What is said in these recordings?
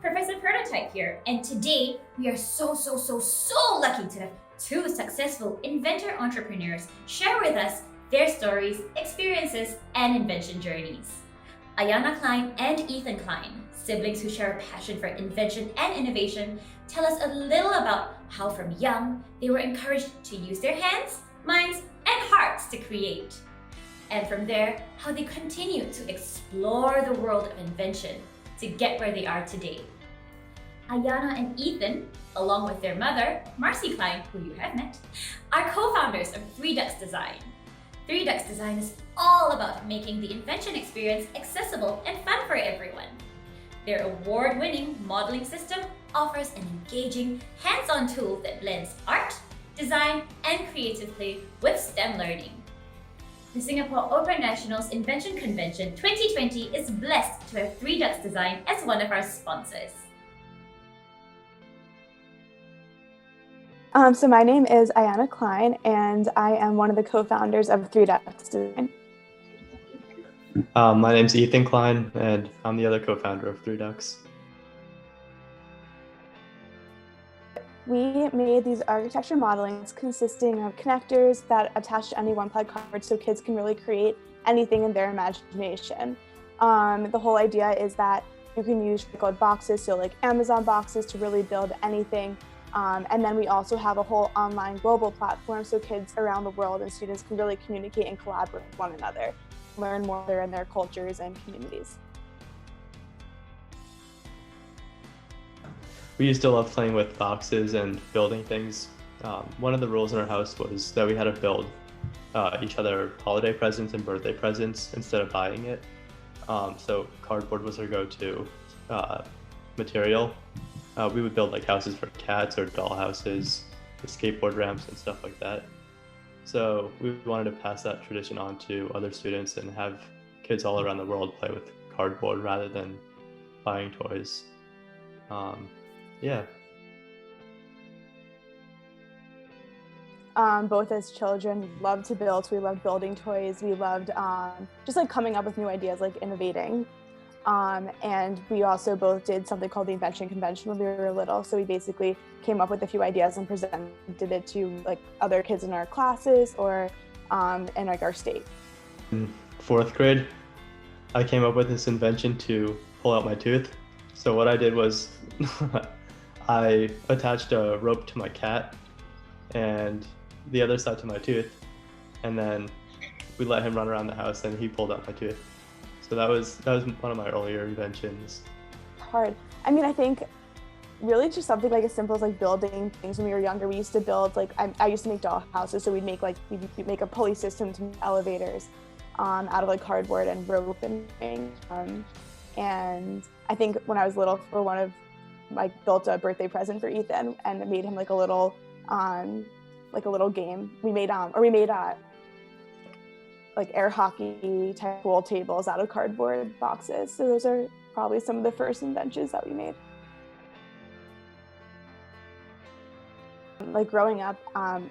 Professor Prototype here, and today we are so lucky to have two successful inventor entrepreneurs share with us their stories, experiences, and invention journeys. Ayana Klein and Ethan Klein, siblings who share a passion for invention and innovation, tell us a little about how from young they were encouraged to use their hands, minds, and hearts to create. And from there, how they continue to explore the world of invention to get where they are today. Ayana and Ethan, along with their mother, Marcy Klein, who you have met, are co-founders of 3DuxDesign. 3DuxDesign is all about making the invention experience accessible and fun for everyone. Their award-winning modeling system offers an engaging, hands-on tool that blends art, design, and creative play with STEM learning. The Singapore Open National's Invention Convention 2020 is blessed to have 3DuxDesign as one of our sponsors. So my name is Ayana Klein, and I am one of the co-founders of 3DuxDesign. My name's Ethan Klein, and I'm the other co-founder of 3Dux. We made these architecture modelings consisting of connectors that attach to any one-ply card so kids can really create anything in their imagination. The whole idea is that you can use recycled boxes, so like Amazon boxes, to really build anything. And then we also have a whole online global platform so kids around the world and students can really communicate and collaborate with one another, learn more in their cultures and communities. We used to love playing with boxes and building things. One of the rules in our house was that we had to build each other holiday presents and birthday presents instead of buying it. So cardboard was our go-to material. We would build like houses for cats or doll houses, skateboard ramps and stuff like that. So we wanted to pass that tradition on to other students and have kids all around the world play with cardboard rather than buying toys. Yeah. Both as children, we loved to build. So we loved building toys. We loved just like coming up with new ideas, like innovating. And we also both did something called the Invention Convention when we were little. So we basically came up with a few ideas and presented it to like other kids in our classes or in like our state. In fourth grade, I came up with this invention to pull out my tooth. So what I did was I attached a rope to my cat and the other side to my tooth, and then we let him run around the house and he pulled out my tooth. So that was one of my earlier inventions. Hard. I mean, I think really just something like as simple as like building things. When we were younger, we used to build like I used to make doll houses. So we'd make a pulley system to make elevators out of like cardboard and rope and things. And I think when I was little, I built a birthday present for Ethan and made him like a little game. We made like air hockey type pool tables out of cardboard boxes. So those are probably some of the first inventions that we made. Like growing up,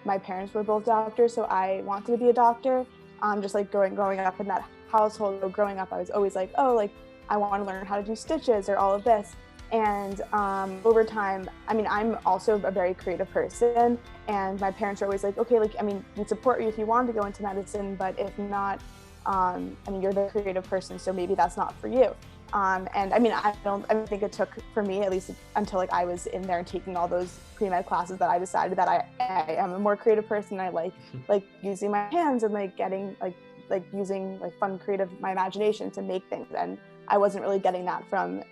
my parents were both doctors, so I wanted to be a doctor. Just like growing up in that household, growing up, I was always like, oh, like I want to learn how to do stitches or all of this. And over time, I mean, I'm also a very creative person, and my parents are always like, okay, like, I mean, we support you if you want to go into medicine, but if not, I mean, you're the creative person, so maybe that's not for you. And I mean, I think it took for me, at least until like I was in there and taking all those pre-med classes, that I decided that I am a more creative person. I like using my hands and like getting like using like fun, creative, my imagination to make things. And I wasn't really getting that from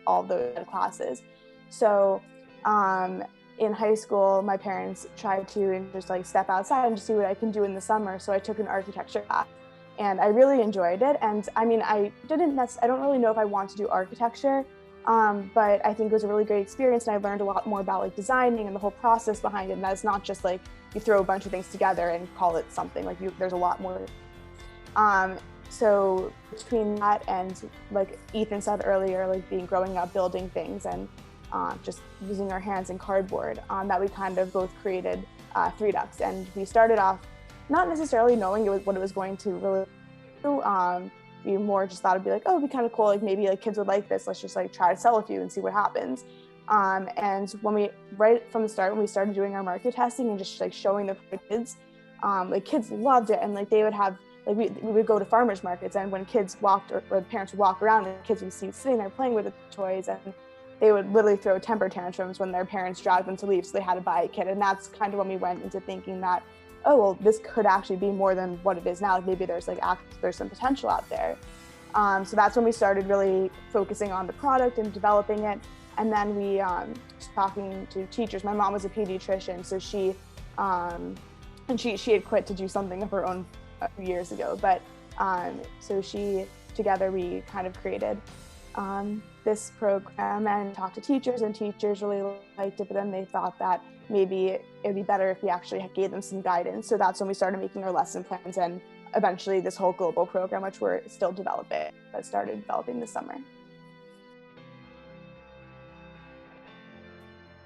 all the classes. So in high school, my parents tried to just like step outside and just see what I can do in the summer. So I took an architecture class and I really enjoyed it. And I mean, I don't really know if I want to do architecture, but I think it was a really great experience. And I learned a lot more about like designing and the whole process behind it. And that's not just like you throw a bunch of things together and call it something. Like there's a lot more. So between that and like Ethan said earlier, like growing up building things and just using our hands and cardboard, that we kind of both created 3Dux. And we started off not necessarily knowing what it was going to really do, we more just thought it'd be like, oh, it'd be kind of cool. Like maybe like kids would like this. Let's just like try to sell a few and see what happens. And when right from the start, when we started doing our market testing and just like showing the kids, like kids loved it. And like they would have, like we would go to farmers markets, and when kids walked or the parents would walk around and the kids would see sitting there playing with the toys, and they would literally throw temper tantrums when their parents dragged them to leave, so they had to buy a kit. And that's kind of when we went into thinking that, oh, well, this could actually be more than what it is now. Like maybe there's some potential out there. So that's when we started really focusing on the product and developing it. And then we talking to teachers. My mom was a pediatrician, so she had quit to do something of her own a few years ago. But so together we kind of created this program and talked to teachers, and teachers really liked it, but then they thought that maybe it would be better if we actually gave them some guidance. So that's when we started making our lesson plans, and eventually this whole global program, which we're still developing, but started developing this summer.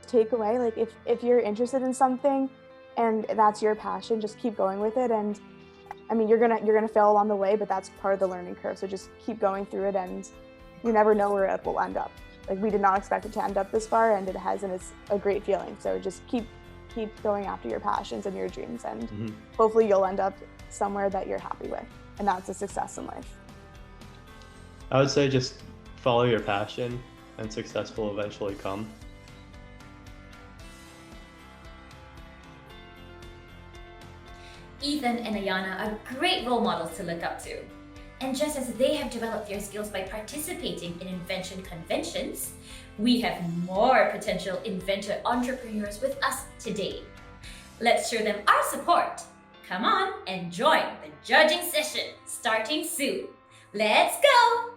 Takeaway, like if you're interested in something and that's your passion, just keep going with it. And I mean, you're gonna fail along the way, but that's part of the learning curve. So just keep going through it, and you never know where it will end up. Like we did not expect it to end up this far, and it has, and it's a great feeling. So just keep going after your passions and your dreams, and hopefully you'll end up somewhere that you're happy with, and that's a success in life. I would say just follow your passion, and success will eventually come. Ethan and Ayana are great role models to look up to. And just as they have developed their skills by participating in Invention Conventions, we have more potential inventor-entrepreneurs with us today. Let's show them our support. Come on and join the judging session starting soon. Let's go!